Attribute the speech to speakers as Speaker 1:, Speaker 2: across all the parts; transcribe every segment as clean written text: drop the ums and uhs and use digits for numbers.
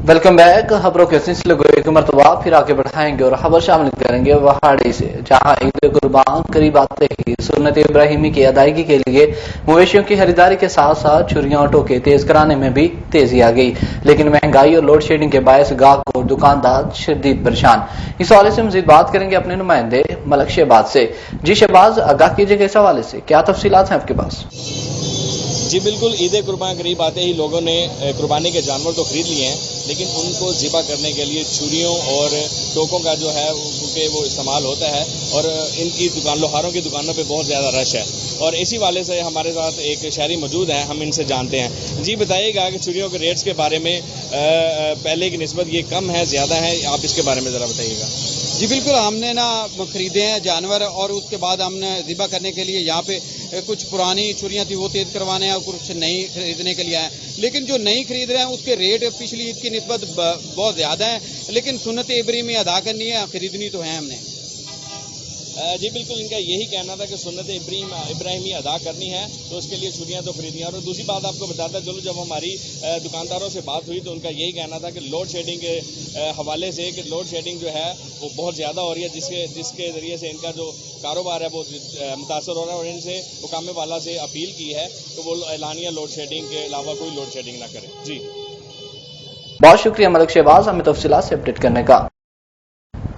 Speaker 1: Welcome back. खबरों के सिलसिले को एक मरतबा फिर आगे बढ़ाएंगे और खबर शामिल करेंगे वहाड़ी से, जहां ईद कुर्बान करीब आते ही सुन्नत इब्राहिमी की अदायगी के लिए मवेशियों की खरीदारी के साथ साथ छुरियां और टोके तेज कराने में भी तेजी आ गई। लेकिन महंगाई और लोड शेडिंग के बायस गाहक और दुकानदार शदीद परेशान। इस हवाले से मजीद बात करेंगे अपने नुमाइंदे मलक शहबाज से। जी शहबाज, आगाह कीजिएगा इस हवाले से, क्या तफसीलात हैं आपके पास?
Speaker 2: जी बिल्कुल, ईद कुर्बान करीब आते ही लोगों ने कुर्बानी के जानवर तो खरीद लिए हैं, लेकिन उनको ज़िबा करने के लिए छुरियों और टोकों का जो है क्योंकि वो इस्तेमाल होता है और इनकी लोहारों की दुकानों पे बहुत ज़्यादा रश है। और इसी वाले से हमारे साथ एक शहरी मौजूद हैं, हम इनसे जानते हैं। जी बताइएगा कि छुरियों के रेट्स के बारे में पहले की निस्बत ये कम है, ज़्यादा है, आप इसके बारे में ज़रा बताइएगा।
Speaker 3: जी बिल्कुल, हमने ना खरीदे हैं जानवर और उसके बाद हमने ज़िबा करने के लिए यहाँ पे कुछ पुरानी छुरियाँ थी वो तेज करवाने हैं और कुछ नई खरीदने के लिए आए। लेकिन जो नई खरीद रहे हैं उसके रेट पिछली ईद की निस्बत बहुत ज़्यादा है, लेकिन सुन्नत इब्राहिमी अदा करनी है, खरीदनी तो है हमने।
Speaker 2: जी बिल्कुल, इनका यही कहना था कि सुन्नत इब्राहिमी अदा करनी है तो उसके लिए छुरियाँ तो खरीदनी है। और दूसरी बात आपको बताता चलो, जब हमारी दुकानदारों से बात हुई तो उनका यही कहना था कि लोड शेडिंग के हवाले से कि लोड शेडिंग जो है वो बहुत ज़्यादा हो रही है, जिसके ज़रिए से इनका जो कारोबार है वो मुतासर हो रहा है। और इनसे हुकाम वाला से अपील की है कि वो एलानिया लोड शेडिंग के अलावा कोई लोड शेडिंग ना करें। जी
Speaker 1: बहुत शुक्रिया मलक शहबाज हमें तफसीलात से अपडेट करने का।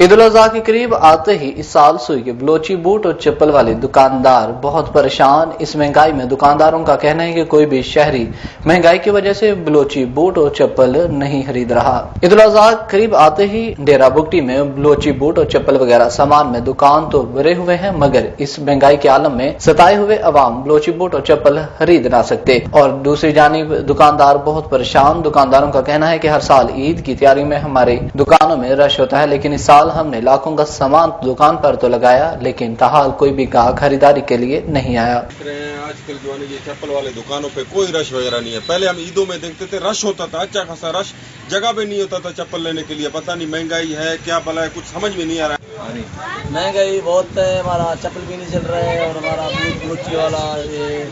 Speaker 1: ईद उल अज़हा के करीब आते ही इस साल सुई के बलोची बूट और चप्पल वाले दुकानदार बहुत परेशान। इस महंगाई में दुकानदारों का कहना है कि कोई भी शहरी महंगाई की वजह से बलोची बूट और चप्पल नहीं खरीद रहा। ईद उल अज़हा करीब आते ही डेरा बुगटी में बलोची बूट और चप्पल वगैरह सामान में दुकान तो भरे हुए हैं, मगर इस महंगाई के आलम में सताए हुए अवाम बलोची बूट और चप्पल खरीद ना सकते। और दूसरी जानिब दुकानदार बहुत परेशान। दुकानदारों का कहना है कि हर साल ईद की तैयारी में हमारी दुकानों में रश होता है, लेकिन इस साल हमने लाखों का सामान दुकान पर तो लगाया, लेकिन ताहाल कोई भी ग्राहक खरीदारी के लिए नहीं आया।
Speaker 4: आजकल जो है ये चप्पल वाले दुकानों पे कोई रश वगैरह नहीं है। पहले हम ईदों में देखते थे रश होता था, अच्छा खासा रश, जगह पे नहीं होता था चप्पल लेने के लिए। पता नहीं महंगाई है क्या भला है, कुछ समझ में नहीं आ रहा है।
Speaker 5: महंगाई बहुत है, हमारा चप्पल भी नहीं चल रहा है और हमारा बूट वाला ये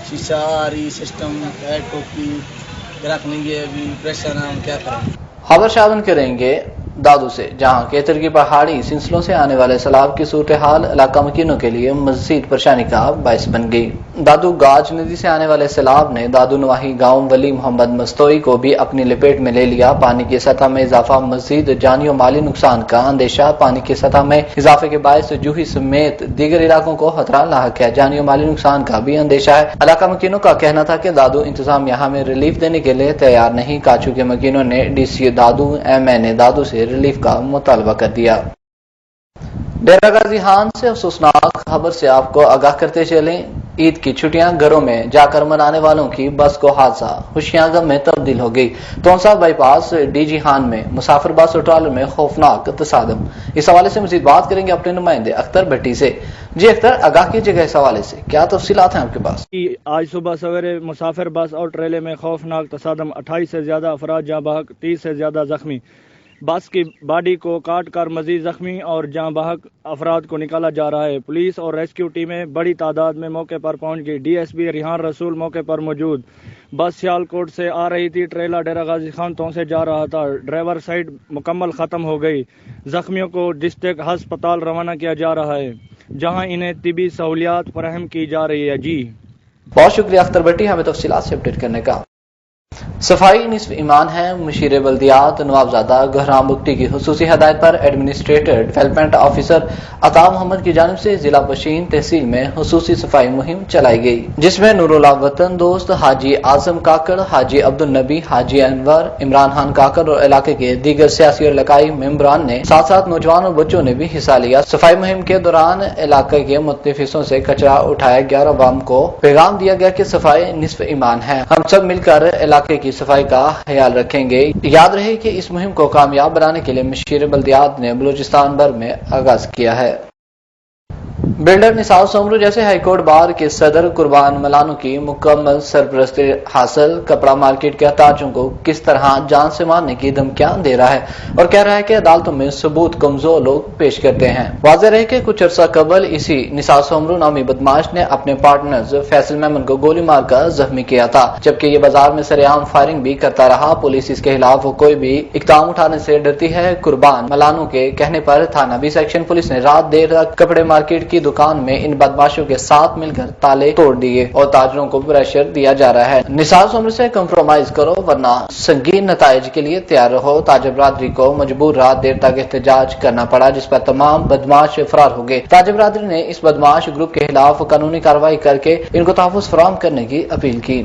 Speaker 5: शीशा सिस्टम टोपी ग्राहक नहीं है, अभी प्रेशर है, हम क्या करें।
Speaker 1: खबर शामिल करेंगे दादू से, जहां केतर की पहाड़ी सिलसिलों से आने वाले सैलाब की सूरत हाल इलाका मकीनों के लिए मजीद परेशानी का बायस बन गई। दादू गाज नदी से आने वाले सैलाब ने दादू नवाही गांव वली मोहम्मद मस्तोई को भी अपनी लपेट में ले लिया। पानी की सतह में इजाफा, मजीद जानी और माली नुकसान का अंदेशा। पानी की सतह में इजाफे के बायस जूही समेत दीगर इलाकों को खतरा लाहक है। जानी और माली नुकसान का भी अंदेशा है। इलाका मकीनों का कहना था कि दादू इंतजाम यहाँ में रिलीफ देने के लिए तैयार नहीं। काचू के मकीनों ने DC दादू MN दादू से रिलीफ का मुतालबा कर दिया। डेरा गाजी खान से अफसोसनाक खबर से आपको आगाह करते चलें। ईद की छुट्टियां घरों में जाकर मनाने वालों की बस को हादसा खुशियां गम में तब्दील हो गई। तोंसा बाईपास DG खान में मुसाफिर बस और ट्रॉलर में खौफनाक तसादम। इस हवाले से मजीद बात करेंगे अपने नुमाइंदे अख्तर भट्टी से। जी अख्तर, आगाह कीजिएगा इस हवाले से, क्या तफसीलात हैं आपके पास?
Speaker 6: आज सुबह सवेरे मुसाफिर बस और ट्रेले में खौफनाक तसादम, 28 से ज्यादा अफराद जाँ बहक, 30 से ज्यादा जख्मी। बस की बॉडी को काट कर मजीद जख्मी और जाँ बहक अफराद को निकाला जा रहा है। पुलिस और रेस्क्यू टीमें बड़ी तादाद में मौके पर पहुंच गई। DSP रिहान रसूल मौके पर मौजूद। बस सियालकोट से आ रही थी, ट्रेला डेरा गाजी खान तो से जा रहा था। ड्राइवर साइड मुकम्मल खत्म हो गई। जख्मियों को डिस्ट्रिक्ट अस्पताल रवाना किया जा रहा है, जहां इन्हें तिबी सहूलियात फराहम की जा रही है। जी
Speaker 1: बहुत शुक्रिया अख्तर भट्टी हमें तफसीलात से अपडेट करने का। सफाई निस्फ ईमान है। मुशीर बल्दियात नवाबजादा गहराम बुगटी की हुसूसी हदायत पर एडमिनिस्ट्रेटर डेवलपमेंट ऑफिसर अता मोहम्मद की जानिब से जिला बशीन तहसील में हुसूसी सफाई मुहिम चलाई गई, जिसमें नूरुल्लाह वतन दोस्त, हाजी आजम काकड़, हाजी अब्दुल नबी, हाजी अनवर, इमरान खान काकड़ और इलाके के दीगर सियासी और इलाकाई मेंबरान ने, साथ साथ नौजवान और बच्चों ने भी हिस्सा लिया। सफाई मुहिम के दौरान इलाके के मुख्तलिफ हिस्सों से कचरा उठाया गया और अवाम को पैगाम दिया गया कि सफाई निस्फ ईमान है, हम सब मिलकर इलाके की सफाई का ख्याल रखेंगे। याद रहे कि इस मुहिम को कामयाब बनाने के लिए मुशीर बल्दियात ने बलूचिस्तान भर में आगाज किया है। बिल्डर निसार सोमरू जैसे हाईकोर्ट बार के सदर कुर्बान मलानों की मुकम्मल सरपरस्ती हासिल कपड़ा मार्केट के ताजों को किस तरह जान से मारने की धमकियां दे रहा है और कह रहा है कि अदालतों में सबूत कमजोर लोग पेश करते हैं। वाज़ेह रहे कि कुछ अर्सा कबल इसी निसार सोमरू नामी बदमाश ने अपने पार्टनर्स फैसल मेमन को गोली मारकर जख्मी किया था, जबकि ये बाजार में सरेआम फायरिंग भी करता रहा। पुलिस इसके खिलाफ कोई भी इकदाम उठाने से डरती है। कुर्बान मलानों के कहने पर थाना बी सेक्शन पुलिस ने रात देर तक कपड़े मार्केट की दुकान में इन बदमाशों के साथ मिलकर ताले तोड़ दिए और ताजरों को प्रेशर दिया जा रहा है। निसार सोमरू से कंप्रोमाइज करो वरना संगीन नताइज के लिए तैयार रहो। ताजर बरादरी को मजबूर रात देर तक एहतजाज करना पड़ा, जिस पर तमाम बदमाश फरार हो गए। ताजर बरादरी ने इस बदमाश ग्रुप के खिलाफ कानूनी कार्रवाई करके इनको तहफ़्फ़ुज़ फराहम करने की अपील की।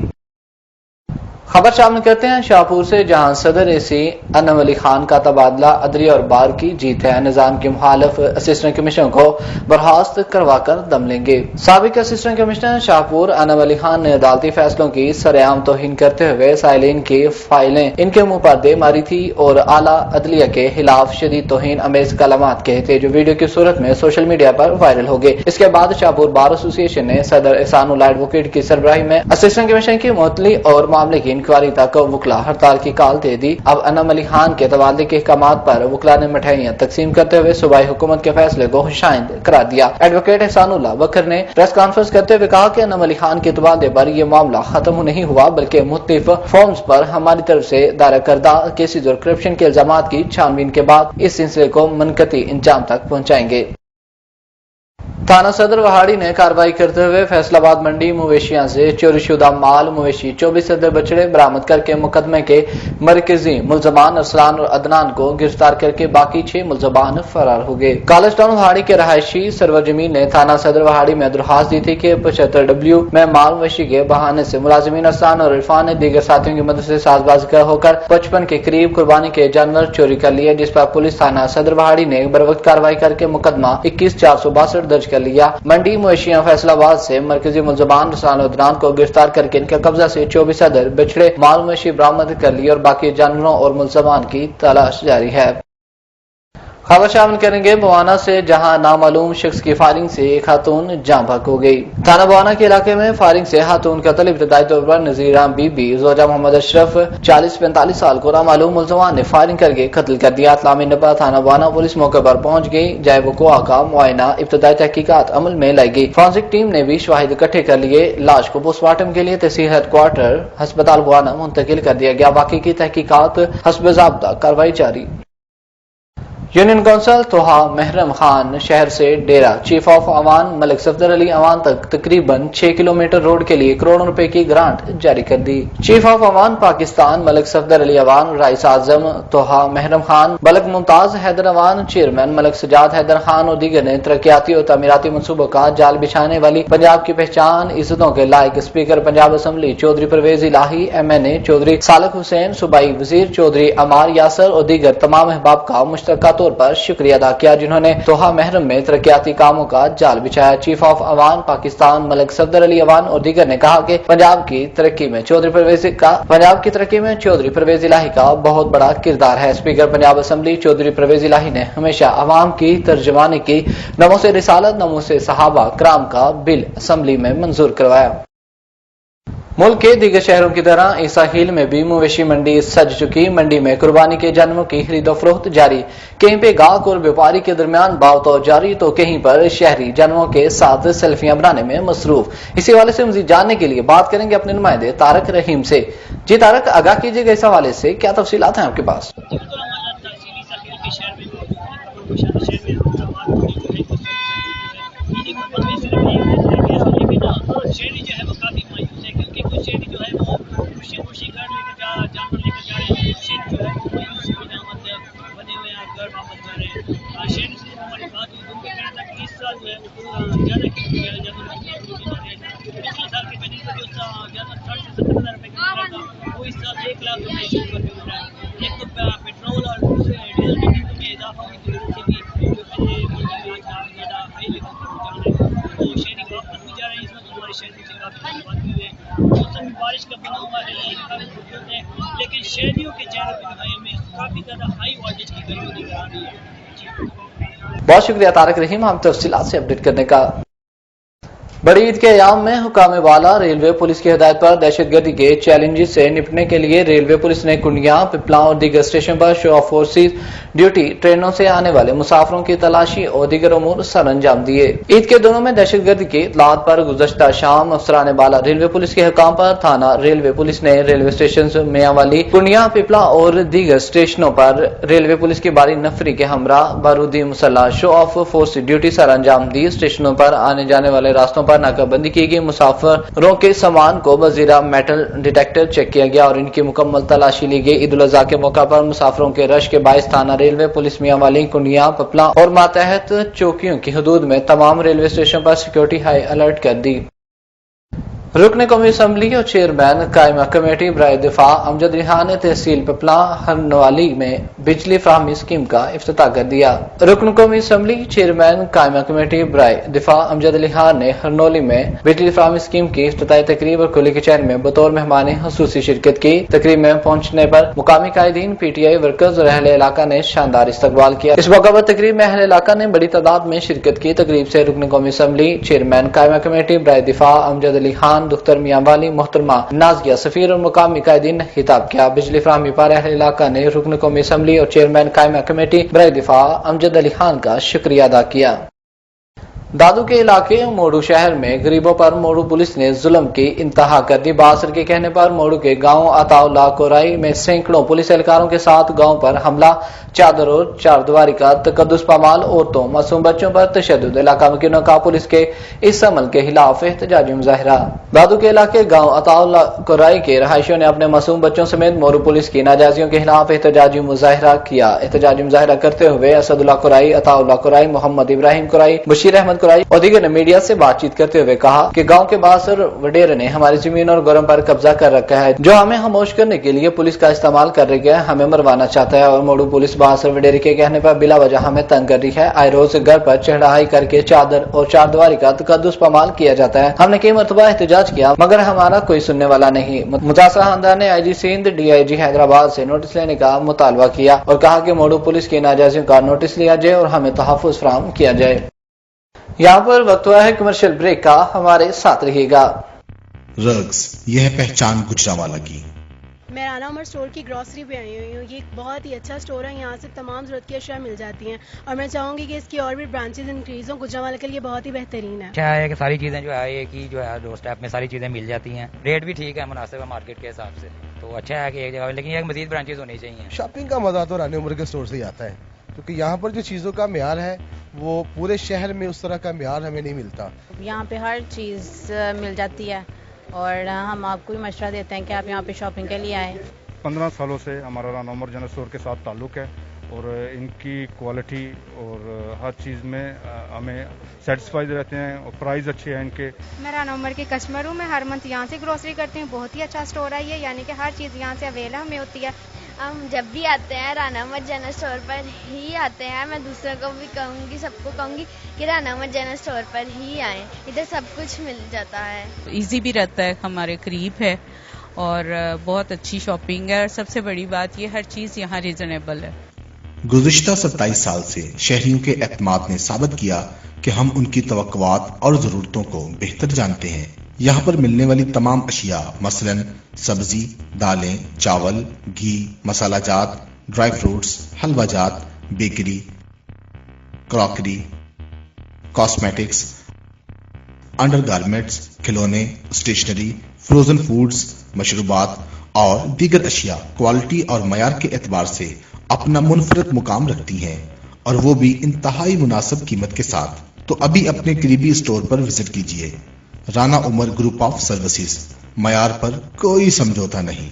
Speaker 1: खबर शामिल करते हैं शाहपुर से, जहां सदर एसी अनम अली खान का तबादला अदलिया और बार की जीत है। निजाम के मुखालिफ असिस्टेंट कमिश्नर को बर्खास्त करवाकर दम लेंगे। साबिक असिस्टेंट कमिश्नर शाहपुर अनम अली खान ने अदालती फैसलों की सरेआम तौहीन करते हुए साइलिन की फाइलें इनके मुंह पर दे मारी थी और आला अदलिया के खिलाफ शदीद तौहीन अमेज कलामात कहे थे, जो वीडियो की सूरत में सोशल मीडिया पर वायरल हो गए। इसके बाद शाहपुर बार एसोसिएशन ने सदर एहसानुल्लाह एडवोकेट की सरबराही में असिस्टेंट कमिश्नर की मुअत्तली और मामले की इंक्वायरी तक वुकला हड़ताल की काल दे दी। अब अनम अली खान के तबादले के अहकामात पर वुकला ने मिठाइयां तकसीम करते हुए सूबाई हुकूमत के फैसले को खुशाइंद करार दिया। एडवोकेट एहसानुल्लाह बकर ने प्रेस कॉन्फ्रेंस करते हुए कहा कि अनम अली खान के तबादले पर यह मामला खत्म नहीं हुआ, बल्कि मुख्तलिफ फॉर्म्स पर हमारी तरफ से दायर करदा केसेज और करप्शन के इल्जामात की छानबीन के बाद इस सिलसिले को मनकती इंजाम तक पहुंचाएंगे। थाना सदर वहाड़ी ने कार्रवाई करते हुए फैसलाबाद मंडी मवेशियां से चोरीशुदा माल मवेशी 24 सदर बछड़े बरामद करके मुकदमे के मरकजी मुलजमान अरसलान और अदनान को गिरफ्तार करके बाकी 6 मुलजमान फरार हो गए। कॉलेज टाउन वहाड़ी के रहायशी सरवर जमीन ने थाना सदर वहाड़ी में दरखास्त दी थी कि 75W में माल मवेशी के बहाने से मुलाजिमीन अरसलान और इरफान ने दीगर साथियों की मदद से साजबाजी होकर 55 के करीब कुर्बानी के जानवर चोरी कर लिए, जिस पर पुलिस थाना सदर वहाड़ी ने बरवक्त कार्रवाई करके मुकदमा 21/462 दर्ज कर लिया। मंडी मवेशियां फैसलाबाद से मरकजी मुलजमान रसान अदनान को गिरफ्तार करके इनके कब्जा से 24 सदर बछड़े माल मवेशी बरामद कर लिए और बाकी जानवरों और मुलजमान की तलाश जारी है। खबर शामिल करेंगे बवाना से, जहां नामालूम शख्स की फायरिंग से एक खातून जाँ बहक हो गई। थाना बवाना के इलाके में फायरिंग से खातून कत्ल इब्तदाई तौर पर नजीरा बीबी जोजा मोहम्मद अशरफ 40-45 साल को नामालूम मुलजमान ने फायरिंग करके कत्ल कर दिया। इत्तलामी नंबर थाना बवाना पुलिस मौके पर पहुंच गई। जाए वक़ुआ का मुआयना इब्तदाई तहकीकात अमल में लाई गई। फॉरेंसिक टीम ने भी शवाहिद इकट्ठे कर लिए। लाश को पोस्टमार्टम के लिए तहसील हेडक्वार्टर अस्पताल बवाना मुंतकिल कर दिया गया। बाकी की तहकीकात हस्ब ज़ाब्ता कार्रवाई जारी। यूनियन काउंसिल तोहा महरम खान शहर से डेरा चीफ ऑफ अवान मलिक सफदर अली अवान तक तकरीबन 6 किलोमीटर रोड के लिए करोड़ों रुपए की ग्रांट जारी कर दी। Chief of Awan Pakistan Malik Safdar Ali Awan, Raees Azam Toha Mahram Khan, Malik Mumtaz Haider Awan, chairman Malik Sajjad Haider Khan और दीगर ने तरक्याती और तामीराती मनसूबों का जाल बिछाने वाली पंजाब की पहचान इज्जतों के लायक स्पीकर पंजाब असम्बली चौधरी परवेज इलाही, MNA चौधरी सालक हुसैन, सूबाई वजीर चौधरी अमार यासर और दीगर तमाम अहबाब का मुश्तरका तौर पर शुक्रिया अदा किया, जिन्होंने तोहा महरम में तरक्याती कामों का जाल बिछाया। चीफ ऑफ अवान पाकिस्तान मलिक सफदर अली अवान और दीगर ने कहा कि पंजाब की तरक्की में चौधरी परवेज इलाही का बहुत बड़ा किरदार है। स्पीकर पंजाब असम्बली चौधरी परवेज इलाही ने हमेशा अवाम की तर्जमानी की। नमो से रिसालत नमो से सहाबा कराम का बिल असम्बली में मंजूर करवाया। मुल्क के दीगर शहरों की तरह ईसा हिल में भी मवेशी मंडी सज चुकी। मंडी में कुर्बानी के जानवरों की खरीदो फरोख्त जारी। कहीं पे गाहक और व्यापारी के दरमियान भाव जारी, तो कहीं पर शहरी जानवरों के साथ सेल्फियां बनाने में मसरूफ। इसी हवाले से मजीद जानने के लिए बात करेंगे अपने नुमाइंदे तारक रहीम से। जी तारक, आगाह कीजिएगा इस हवाले से, क्या तफसीलात हैं आपके पास?
Speaker 7: शेरी जो है वो काफ़ी मायूस है, क्योंकि कुछ शेरी जो है वो खुशी घर लेकर जानवर लेकर जा रहे हैं। शेर जो है वो मायूस बने हुए हैं, घर वापस जा रहे हैं। शेर से हमारी बात हुई, उनके कहना था कि इस साल जो है वो ज़्यादा जानवर पिछले साल के बनिस्बत जो जानवर 60 से 70 हज़ार रुपये का था, वो इस साल 1 लाख रुपये से ऊपर भी हो रहा है। एक तो पेट्रोल और दूसरे डीजल की कीमतों में इजाफा होने की वजह से भी जो पहले ज़्यादा हाई लेवल पर जा रहे हैं, तो शेरी वापस भी जा रहे हैं। इस वक्त हमारे शहर से काफ़ी बात हुई है। मौसम भी बारिश का बना हुआ है, लेकिन शहरियों के चेहरे पर जो है हमें काफ़ी ज़्यादा हाई वोल्टेज की गर्मी नजर आ रही है।
Speaker 1: बहुत शुक्रिया तारक रहीम हम तफसीलात से अपडेट करने का। बड़ी ईद के अयाम में हुकाम वाला रेलवे पुलिस की हिदायत पर दहशतगर्दी के चैलेंजेस से निपटने के लिए रेलवे पुलिस ने कुंडिया, पिपला और दीगर स्टेशन पर शो ऑफ फोर्सेज ड्यूटी, ट्रेनों से आने वाले मुसाफिरों की तलाशी और दीगर उमूर सर अंजाम दिए। ईद के दिनों में दहशतगर्दी की इत्तलात पर गुज़श्ता शाम अफसरान बाला रेलवे पुलिस के हुकाम पर थाना रेलवे पुलिस ने रेलवे स्टेशन मियांवाली, कुंडिया, पिपला और दीगर स्टेशनों पर रेलवे पुलिस की बारी नफरी के हमरा बारूदी मुसल्ला शो ऑफ फोर्स ड्यूटी सर अंजाम दी। स्टेशनों पर आने जाने वाले रास्तों पर नाकाबंदी की गई, मुसाफिरों के सामान को बजीरा मेटल डिटेक्टर चेक किया गया और इनकी मुकम्मल तलाशी ली गई। ईद उल अज़हा के मौका पर मुसाफिरों के रश के बाइस थाना रेलवे पुलिस मियांवाली, कुंडिया, पिपला और मातहत चौकियों की हदूद में तमाम रेलवे स्टेशन पर सिक्योरिटी हाई अलर्ट कर दी। रुकन कौमी असम्बली और चेयरमैन कायमा कमेटी बराए दिफा अमजद रिहान ने तहसील पिपला हरनवाली में बिजली फराहमी स्कीम का इफ्तिताह कर दिया। रुकन कौमी असम्बली चेयरमैन कायमा कमेटी बराए दिफा अमजद रिहान ने हरनौली में बिजली फराहमी स्कीम की इफ्तिताही तकरीब और खुली कचहरी में बतौर मेहमान खसूसी शिरकत की। तकरीब में पहुंचने पर मुकामी कायदीन, PTI वर्कर्स और अहले इलाका ने शानदार इस्तकबाल किया। इस मौका पर तकरीब में अहले इलाका ने बड़ी तादाद में शिरकत की। तकरीब से रुकन कौमी असम्बली चेयरमैन कायमा कमेटी बराए दिफा अमजद अली खान, दुख्तर मियांवाली, मोहतरमा नाजिया सफीर और मुकामी कायदीन ने खिताब किया। बिजली फराहमी पर अहले इलाका ने रुकन कौमी असम्बली और चेयरमैन कायमा कमेटी बराए दिफा अमजद अली खान का शुक्रिया अदा किया। दादू के इलाके मोड़ू शहर में गरीबों पर मोड़ू पुलिस ने जुल्म की इंतहा कर दी। बासर के कहने पर मोड़ू के गांव अताउल्ला कोराई में सैकड़ों पुलिस एहलकारों के साथ गांव पर हमला, चादर और चारदीवारी का तकद्दुस पामाल, औरतों मासूम बच्चों पर तशद्दुद। इलाका मुकीनों का पुलिस के इस अमल के खिलाफ एहतजाजी मुजाहिरा। दादू के इलाके गांव अताउल्ला कोराई के रहायशियों ने अपने मासूम बच्चों समेत मोड़ू पुलिस की नाजायजियों के खिलाफ एहतजाजी मुजाहिरा किया। एहतजाजी मुजाहिरा करते हुए असदुल्ला कोराई, अताउल्ला कोराई, मोहम्मद इब्राहिम कोराई, बशीर अहमद कोराई और दीगर ने मीडिया से बातचीत करते हुए कहा कि गांव के बासर वडेर ने हमारी जमीन और गोरम पर कब्जा कर रखा है, जो हमें खामोश करने के लिए पुलिस का इस्तेमाल कर रही है, हमें मरवाना चाहता है। और मोड़ू पुलिस बासर वडेर के कहने पर बिला वजह हमें तंग कर रही है। आए रोज घर पर चढ़ाई करके चादर और चारदीवारी का तकद्दुस पामाल किया जाता है। हमने कई मरतबा एहतजाज किया मगर हमारा कोई सुनने वाला नहीं। मुतासरा खानदान ने IG सिंध, DIG हैदराबाद से नोटिस लेने का मुतालबा किया और कहा कि मोड़ू पुलिस की नाजायजियों का नोटिस लिया जाए और हमें तहफ़्फ़ुज़ फराहम किया जाए। यहाँ पर वक्त हुआ है कमर्शियल ब्रेक का, हमारे साथ रहिएगा।
Speaker 8: रग्स, यह पहचान गुजरांवाला की।
Speaker 9: मैं राना उमर स्टोर की ग्रॉसरी पे आई हुई हूँ। ये एक बहुत ही अच्छा स्टोर है, यहाँ से तमाम ज़रूरत की अशिया मिल जाती हैं और मैं चाहूँगी कि इसकी और भी ब्रांचेज इंक्रीज हों। गुजरांवाला के लिए बहुत ही बेहतरीन है।
Speaker 10: अच्छा है कि सारी चीज़ें जो है एक ही जो है डोर स्टेप में सारी चीज़ें मिल जाती हैं, रेट भी ठीक है, मुनासिब है मार्केट के हिसाब से, तो अच्छा है कि एक जगह, लेकिन एक मजीद ब्रांचेज होनी चाहिए।
Speaker 11: शॉपिंग का मजा तो राना उमर के स्टोर से ही आता है, क्योंकि यहाँ पर जो चीज़ों का म्यार है वो पूरे शहर में उस तरह का म्यार हमें नहीं मिलता।
Speaker 12: यहाँ पे हर चीज़ मिल जाती है और हम आपको भी मशवरा देते हैं कि आप यहाँ पे शॉपिंग के लिए आएँ।
Speaker 13: 15 सालों से हमारा राना उमर जनरल स्टोर के साथ ताल्लुक़ है और इनकी क्वालिटी और हर चीज़ में हमें सेटिस्फाइड रहते हैं और प्राइस अच्छे हैं इनके।
Speaker 14: मैं राना उमर की कस्टमर हूँ, मैं हर मंथ यहाँ से ग्रोसरी करती हूँ। बहुत ही अच्छा स्टोर है ये, यानी कि हर चीज़ यहाँ से अवेलेबल हमें होती है।
Speaker 15: हम जब भी आते हैं राना उमर जनरल स्टोर पर ही आते हैं। मैं दूसरों को भी कहूँगी, सबको कहूँगी कि राना उमर जनरल स्टोर पर ही आएँ, इधर सब कुछ मिल जाता है।
Speaker 16: इजी भी रहता है, हमारे करीब है और बहुत अच्छी शॉपिंग है और सबसे बड़ी बात ये हर चीज़ यहाँ रीजनेबल है।
Speaker 8: गुज़िश्ता 27 साल से शहरियों के एतमाद ने साबित किया कि हम उनकी तवक्कुआत और ज़रूरतों को बेहतर जानते हैं। यहाँ पर मिलने वाली तमाम अशिया मसलन सब्जी, दालें, चावल, घी, मसाला जात, ड्राई फ्रूट्स, हलवा जात, बेकरी, क्रॉकरी, कॉस्मेटिक्स, अंडरगारमेंट्स, खिलौने, स्टेशनरी, फ्रोजन फूड्स, मशरूबात और दीगर अशिया क्वालिटी और मयार के एतबार से अपना मुनफरद मुकाम रखती हैं और वो भी इंतहाई मुनासिब कीमत के साथ। तो अभी अपने करीबी स्टोर पर विजिट कीजिए। Rana Umar group of services, मयार पर कोई समझौता नहीं।